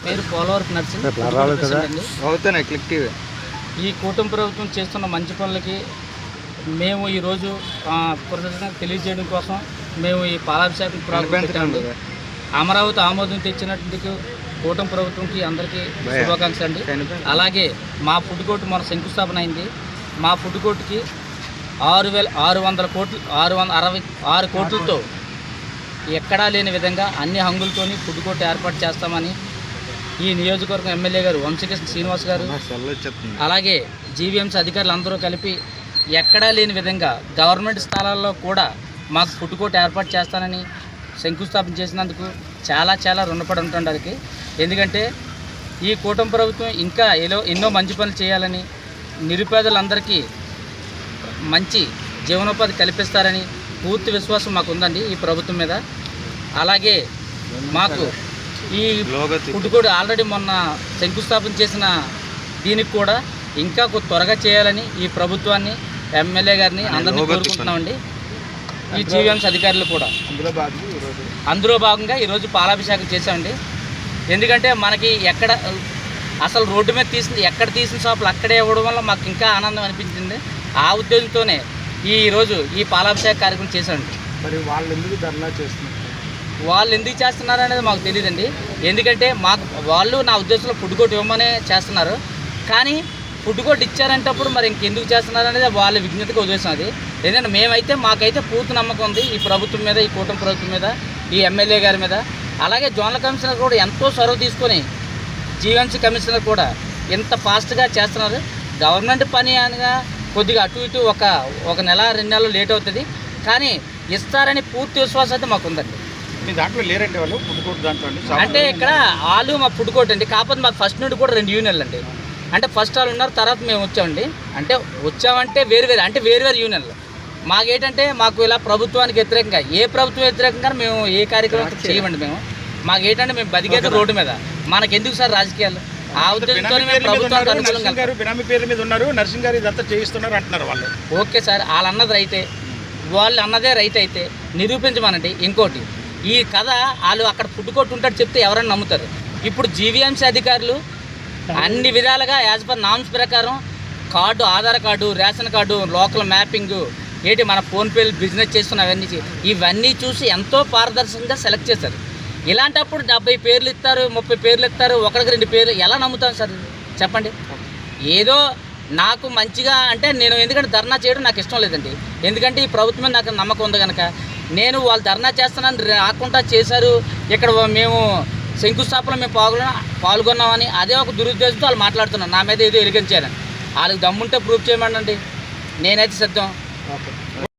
పేరు పోలవరపు నర్సింగ్. ఈ కూటమి ప్రభుత్వం చేస్తున్న మంచి పనులకి మేము ఈరోజు కృతజ్ఞత తెలియజేయడం కోసం మేము ఈ పాలాభిషేకం ప్రారంభించాము. అమరావతి ఆమోదం తెచ్చినట్టుకు కూటమి ప్రభుత్వంకి అందరికీ శుభాకాంక్షలు అండి. అలాగే మా ఫుడ్ కోర్టు మన శంకుస్థాపన అయింది. మా ఫుడ్ కోర్టుకి 6,600 కోట్లు 666 కోట్లతో ఎక్కడా లేని విధంగా అన్ని హంగులతోని ఫుడ్ కోర్టు ఏర్పాటు చేస్తామని ఈ నియోజకవర్గం ఎమ్మెల్యే గారు వంశకృష్ణ శ్రీనివాస్ గారు అలాగే జీవీఎంసీ అధికారులు అందరూ కలిపి ఎక్కడా లేని విధంగా గవర్నమెంట్ స్థలాల్లో కూడా మాకు ఫుడ్ కోర్టు ఏర్పాటు చేస్తానని శంకుస్థాపన చేసినందుకు చాలా చాలా రుణపడి ఉంటాం వారికి. ఎందుకంటే ఈ కూటమి ప్రభుత్వం ఇంకా ఎన్నో మంచి పనులు చేయాలని, నిరుపేదలందరికీ మంచి జీవనోపాధి కల్పిస్తారని పూర్తి విశ్వాసం మాకు ఉందండి ఈ ప్రభుత్వం మీద. అలాగే మాకు ఈ ఫుడ్ కోర్టు ఆల్రెడీ మొన్న శంకుస్థాపన చేసిన దీనికి కూడా ఇంకా త్వరగా చేయాలని ఈ ప్రభుత్వాన్ని, ఎమ్మెల్యే గారిని అందరినీ కోరుకుంటున్నామండి. ఈ జీవీఎంసీ అధికారులు కూడా అందులో భాగంగా ఈరోజు పాలాభిషేకం చేశామండి. ఎందుకంటే మనకి అసలు రోడ్డు మీద ఎక్కడ తీసిన షాపులు అక్కడే ఇవ్వడం వల్ల మాకు ఇంకా ఆనందం అనిపించింది. ఆ ఉద్దేశంతోనే ఈరోజు ఈ పాలాభిషేక కార్యక్రమం చేశామండి. మరి వాళ్ళు ఎందుకు ధర్నా చేస్తున్నారు? వాళ్ళు ఎందుకు చేస్తున్నారు అనేది మాకు తెలియదండి. ఎందుకంటే వాళ్ళు నా ఉద్దేశంలో ఫుడ్ కోర్టు ఇవ్వమనే చేస్తున్నారు. కానీ ఫుడ్ కోర్టు ఇచ్చారంటప్పుడు మరి ఇంకెందుకు చేస్తున్నారు అనేది వాళ్ళ విజ్ఞతకు ఉద్దేశం అది. ఎందుకంటే మాకైతే పూర్తి నమ్మకం ఉంది ఈ ప్రభుత్వం మీద, ఈ కూటమి ప్రభుత్వం మీద, ఈ ఎమ్మెల్యే గారి మీద. అలాగే జోనల్ కమిషనర్ కూడా ఎంతో చొరవ తీసుకొని జీవీఎంసీ కమిషనర్ కూడా ఇంత ఫాస్ట్గా చేస్తున్నారు. గవర్నమెంట్ పని అనగా కొద్దిగా అటు ఇటు ఒక నెల 2 నెలలు లేట్ అవుతుంది, కానీ ఇస్తారని పూర్తి విశ్వాసం అయితే మాకు ఉందండి. మీ దాంట్లో లేరంటే వాళ్ళు ఫుడ్ కోర్టు దాంట్లో అంటే ఇక్కడ వాళ్ళు మా ఫుడ్ కోర్టు అండి. కాకపోతే మాకు ఫస్ట్ నుండి కూడా 2 యూనియన్లు అండి. అంటే ఫస్ట్ వాళ్ళు ఉన్నారు, తర్వాత మేము వచ్చామండి. అంటే వచ్చామంటే వేరు యూనియన్లు. మాకేంటంటే మాకు ఇలా ప్రభుత్వానికి వ్యతిరేకంగా ఏ ప్రభుత్వం వ్యతిరేకంగా మేము ఏ కార్యక్రమం చేయమండి. మాకేంటంటే మేము బతికేది రోడ్డు మీద. మనకెందుకు సార్ రాజకీయాలు? ఆ ఉద్దేశంతో మేము ప్రభుత్వానికి అనుకూలంగా బినామీ పేర్ల మీద ఉన్నారు, నర్సింగ్ గారు ఇదంతా చేయిస్తున్నారు అంటున్నారు వాళ్ళు. ఓకే సార్, వాళ్ళు అన్నది రైతే, వాళ్ళు అన్నదే రైట్ అయితే నిరూపించమనండి. ఇంకోటి, ఈ కథ వాళ్ళు అక్కడ ఫుడ్ కోర్టు ఉంటాడు చెప్తే ఎవరైనా నమ్ముతారు. ఇప్పుడు జీవీఎంసీ అధికారులు అన్ని విధాలుగా యాజ్ పర్ నామ్స్ ప్రకారం Aadhaar card, ration card, local mapping మన ఫోన్పే బిజినెస్ చేస్తున్న ఇవన్నీ చూసి ఎంతో పారదర్శకంగా సెలెక్ట్ చేశారు. ఇలాంటప్పుడు 70 పేర్లు ఇస్తారు, 30 పేర్లు ఇస్తారు, 1-2 పేర్లు ఎలా నమ్ముతాను సార్ చెప్పండి? ఏదో నాకు మంచిగా అంటే నేను ఎందుకంటే ధర్నా చేయడం నాకు ఇష్టం లేదండి. ఎందుకంటే ఈ ప్రభుత్వం మీద నాకు నమ్మకం ఉంది కనుక నేను వాళ్ళు ధర్నా చేస్తానని రాకుండా చేశారు. ఇక్కడ మేము శంకుస్థాపన మేము పాల్గొన్నామని అదే ఒక దురుద్దేశంతో వాళ్ళు మాట్లాడుతున్నారు. నా మీద ఏదో ఎలిగించారని. వాళ్ళకి దమ్ముంటే ప్రూఫ్ చేయమండి, నేనైతే సిద్ధం.